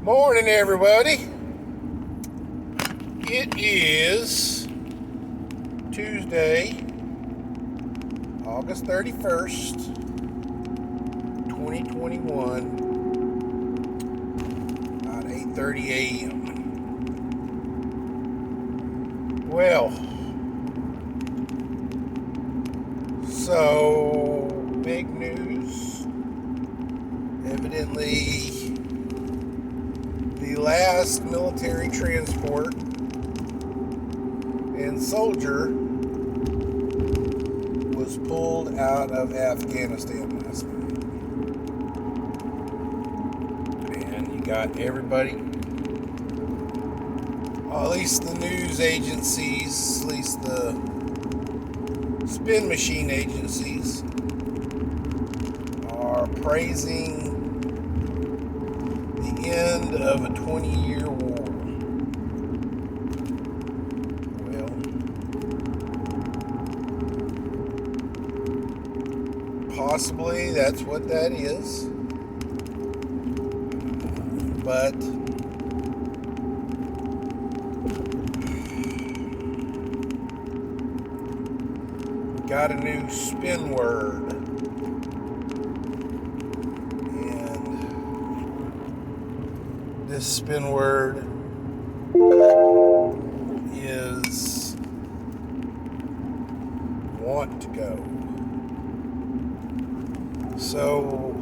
Morning, everybody. It is Tuesday, August 31st, 2021, about 8:30 a.m. Well, so big news. Evidently, the last military transport and soldier was pulled out of Afghanistan last night. And you got everybody, at least the news agencies, at least the spin machine agencies, are praising the end of a 20-year war. Well, possibly that's what that is. But got a new spin word. This spin word is want to go. So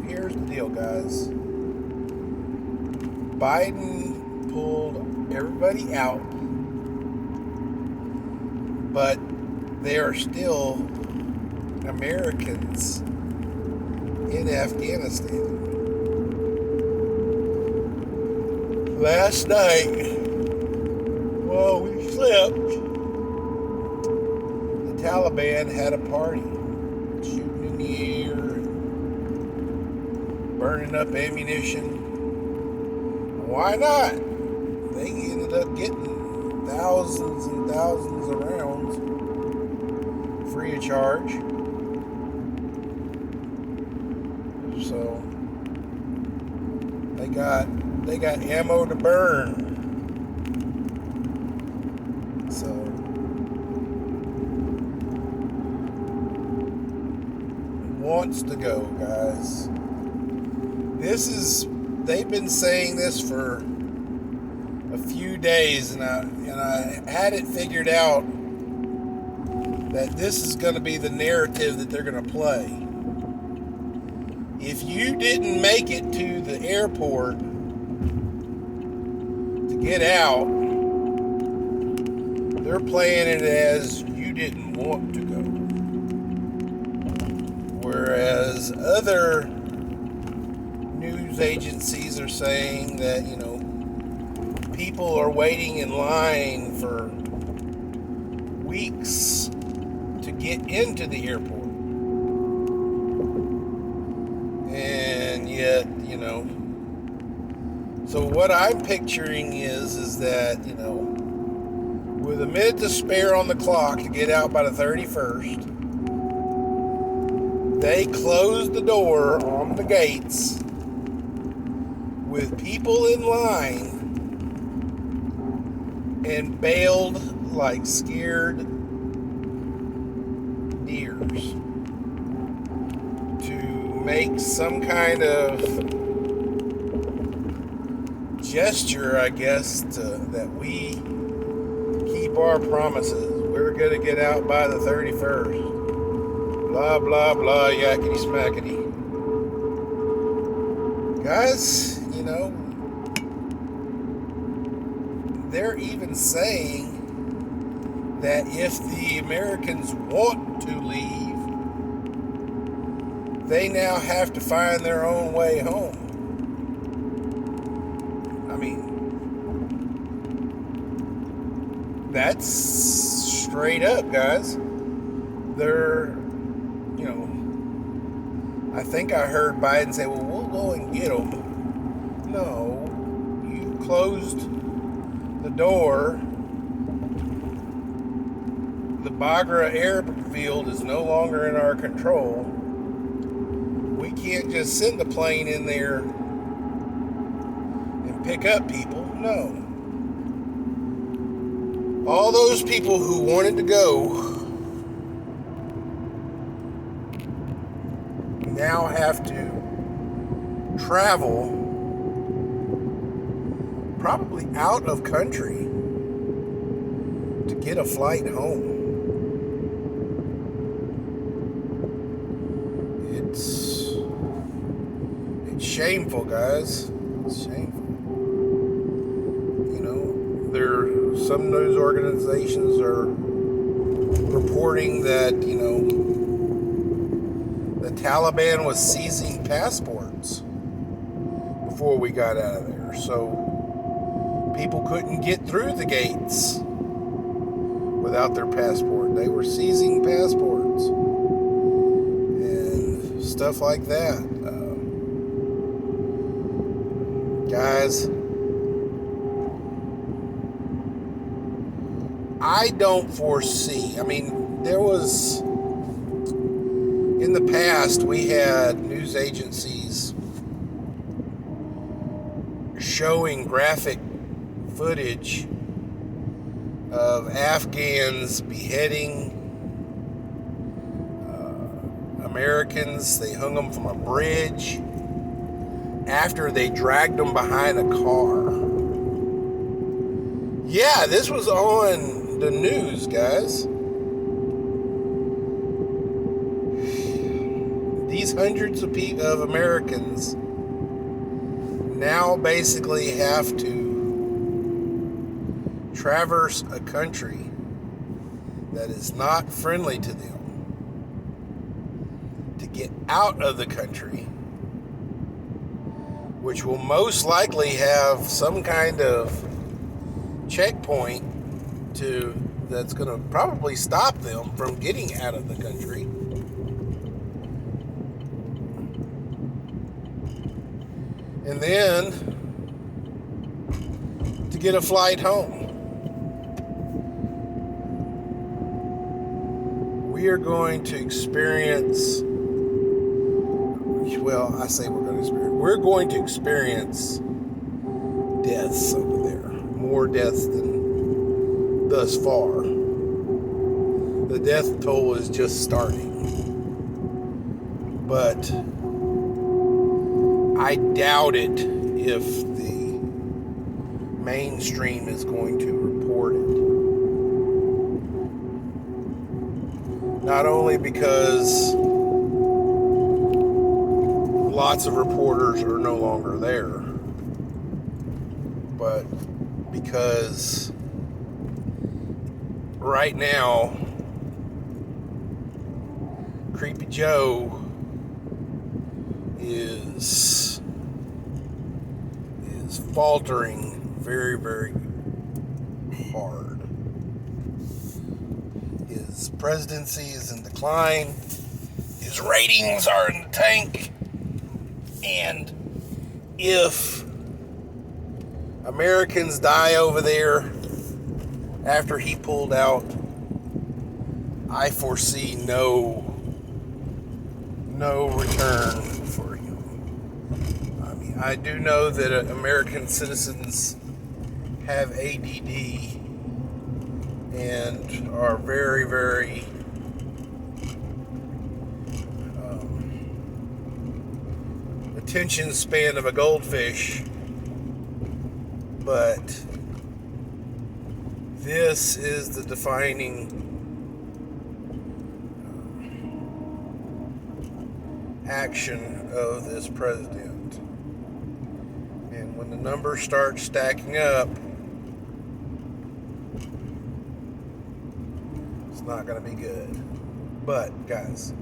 here's the deal, guys. Biden pulled everybody out, but there are still Americans in Afghanistan. Last night, while we slept, the Taliban had a party, shooting in the air, and burning up ammunition. Why not? They ended up getting thousands and thousands of rounds free of charge. So they got ammo to burn. So wants to go, guys. They've been saying this for a few days, and I had it figured out that this is going to be the narrative that they're going to play. If you didn't make it to the airport to get out, they're playing it as you didn't want to go. Whereas other news agencies are saying that, people are waiting in line for weeks to get into the airport. And yet, so what I'm picturing is that, with a minute to spare on the clock to get out by the 31st, they closed the door on the gates with people in line and bailed like scared deers to make some kind of gesture, I guess, that we keep our promises. We're going to get out by the 31st. Blah, blah, blah, yakety smackety. Guys, they're even saying that if the Americans want to leave, they now have to find their own way home. I mean, that's straight up, guys. They're, I think I heard Biden say, well, we'll go and get them. No, you closed the door. The Bagra airfield is no longer in our control. We can't just send a plane in there and pick up people. No. All those people who wanted to go now have to travel probably out of country to get a flight home. It's shameful, guys. It's shameful. You know, some news organizations are reporting that, the Taliban was seizing passports before we got out of there. So people couldn't get through the gates without their passport. They were seizing passports and stuff like that. Guys, I don't foresee, in the past, we had news agencies showing graphic footage of Afghans beheading Americans. They hung them from a bridge after they dragged them behind a car. Yeah, this was on the news, guys. These hundreds of Americans now basically have to traverse a country that is not friendly to them to get out of the country, which will most likely have some kind of checkpoint that's going to probably stop them from getting out of the country. And then to get a flight home. We are going to experience, we're going to experience deaths over there. More deaths than thus far. The death toll is just starting. But I doubt it if the mainstream is going to report it. Not only because lots of reporters are no longer there, but because right now, Creepy Joe is faltering very, very hard. His presidency is in decline. His ratings are in the tank. And if Americans die over there after he pulled out, I foresee no return for him. I do know that American citizens have ADD and are very, very attention span of a goldfish, but this is the defining action of this president. And when the numbers start stacking up, it's not going to be good. But, guys,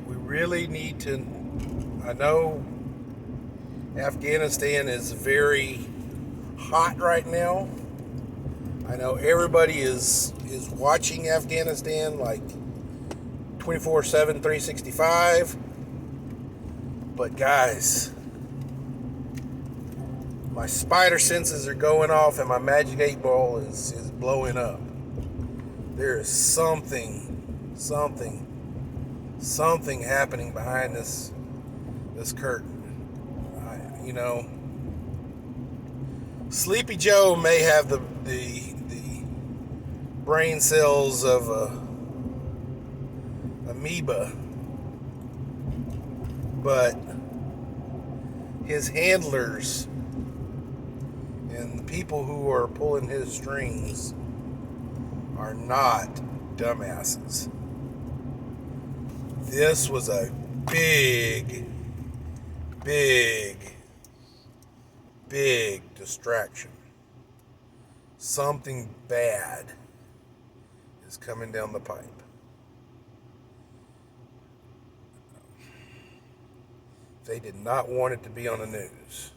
we really need to, I know Afghanistan is very hot right now. I know everybody is watching Afghanistan like 24/7, 365. But guys, my spider senses are going off and my magic 8 ball is blowing up. There is something happening behind this curtain. you know, Sleepy Joe may have the brain cells of a amoeba, but his handlers and the people who are pulling his strings are not dumbasses. This was a big distraction. Something bad is coming down the pipe. They did not want it to be on the news.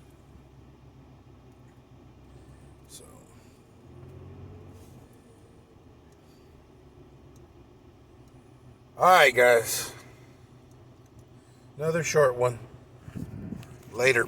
So, all right, guys. Another short one. Later.